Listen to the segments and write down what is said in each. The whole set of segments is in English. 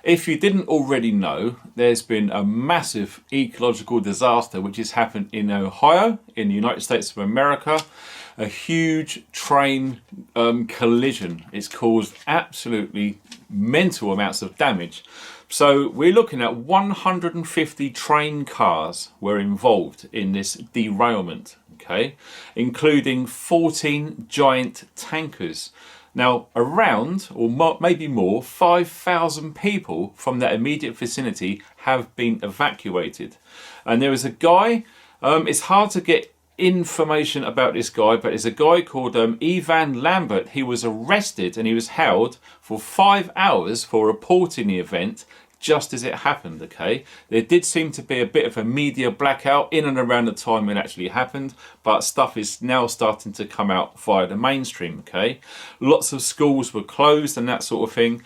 If you didn't already know, there's been a massive ecological disaster which has happened in Ohio, in the United States of America. A huge train collision. It's caused absolutely mental amounts of damage. So we're looking at 150 train cars were involved in this derailment, okay, including 14 giant tankers. Now, around, or maybe more, 5,000 people from that immediate vicinity have been evacuated. And there was a guy, it's hard to get information about this guy, but there's a guy called Ivan Lambert. He was arrested and he was held for 5 hours for reporting the event just as it happened, okay? There did seem to be a bit of a media blackout in and around the time it actually happened, but stuff is now starting to come out via the mainstream, okay? Lots of schools were closed and that sort of thing.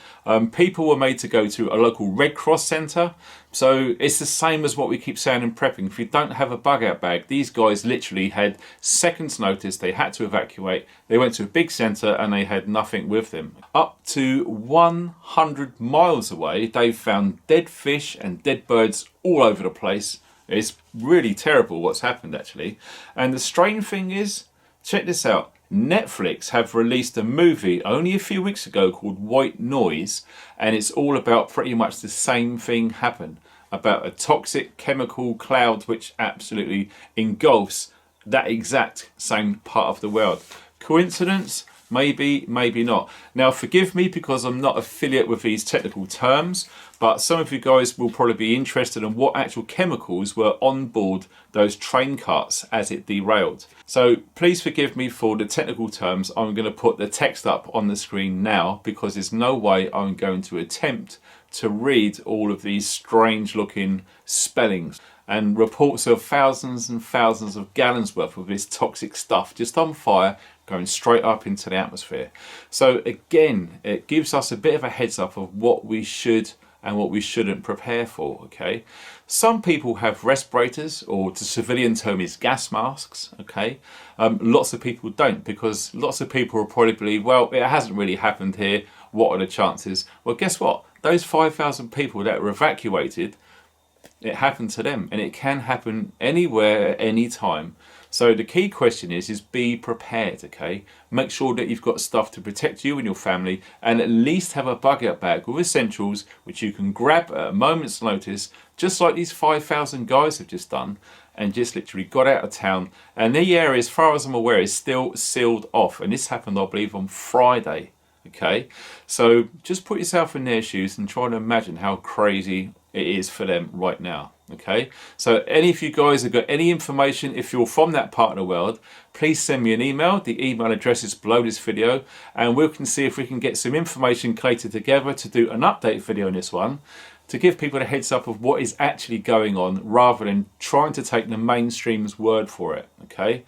People were made to go to a local Red Cross centre. So it's the same as what we keep saying in prepping. If you don't have a bug out bag, these guys literally had seconds notice. They had to evacuate. They went to a big centre and they had nothing with them. Up to 100 miles away, they found dead fish and dead birds all over the place. It's really terrible what's happened actually. And the strange thing is, check this out. Netflix have released a movie only a few weeks ago called White Noise, and it's all about pretty much the same thing happen, about a toxic chemical cloud which absolutely engulfs that exact same part of the world. Coincidence? Maybe, maybe not. Now forgive me because I'm not affiliate with these technical terms, but some of you guys will probably be interested in what actual chemicals were on board those train carts as it derailed. So please forgive me for the technical terms. I'm going to put the text up on the screen now because there's no way I'm going to attempt to read all of these strange looking spellings and reports of thousands and thousands of gallons worth of this toxic stuff just on fire going straight up into the atmosphere. So again, it gives us a bit of a heads up of what we should and what we shouldn't prepare for, okay? Some people have respirators, or the civilian term is gas masks, okay? Lots of people don't, because lots of people will probably believe, well, it hasn't really happened here. What are the chances? Well, guess what? Those 5,000 people that were evacuated, it happened to them, and it can happen anywhere at any time. So the key question is be prepared, okay? Make sure that you've got stuff to protect you and your family, and at least have a bug out bag with essentials which you can grab at a moment's notice, just like these 5,000 guys have just done, and just literally got out of town. And the area, as far as I'm aware, is still sealed off, and this happened, I believe, on Friday, okay? So just put yourself in their shoes and try to imagine how crazy it is for them right now, okay? So any of you guys have got any information, if you're from that part of the world, please send me an email. The email address is below this video, and we can see if we can get some information collated together to do an update video on this one, to give people a heads up of what is actually going on rather than trying to take the mainstream's word for it, okay?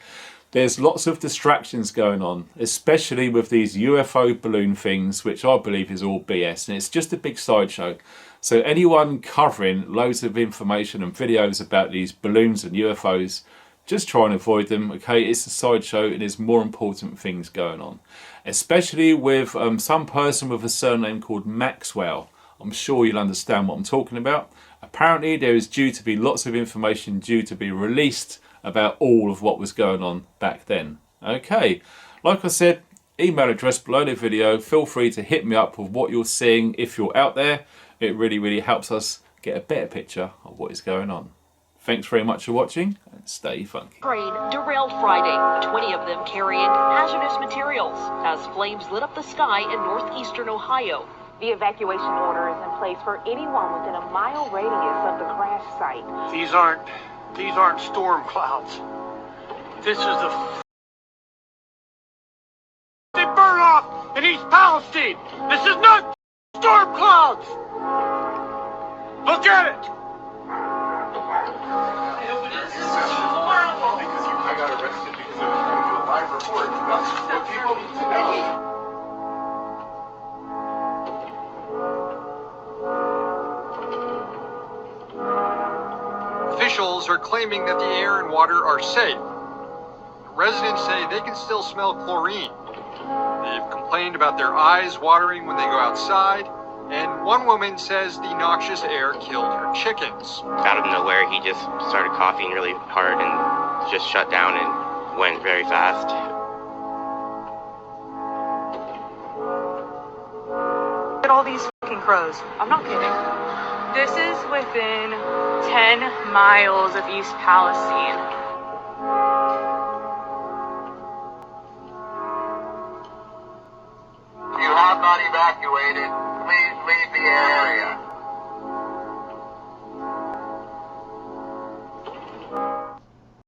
There's lots of distractions going on, especially with these UFO balloon things, which I believe is all BS, and it's just a big sideshow. So anyone covering loads of information and videos about these balloons and UFOs, just try and avoid them, okay? It's a sideshow and there's more important things going on. Especially with some person with a surname called Maxwell. I'm sure you'll understand what I'm talking about. Apparently there is due to be lots of information due to be released about all of what was going on back then. Okay, like I said, email address below the video. Feel free to hit me up with what you're seeing if you're out there. It really, really helps us get a better picture of what is going on. Thanks very much for watching, and stay funky. Train derailed Friday, 20 of them carrying hazardous materials as flames lit up the sky in northeastern Ohio. The evacuation order is in place for anyone within a mile radius of the crash site. These aren't storm clouds. This is they burn off in East Palestine. This is not storm clouds. Look at it. I got arrested because I was trying to do a live report about what people need to know. Officials are claiming that the air and water are safe. Residents say they can still smell chlorine. They've complained about their eyes watering when they go outside And one woman says the noxious air killed her chickens. Out of nowhere, he just started coughing really hard and just shut down and went very fast. Look at all these fucking crows. I'm not kidding. This is within 10 miles of East Palestine. You have not evacuated. Please leave the area.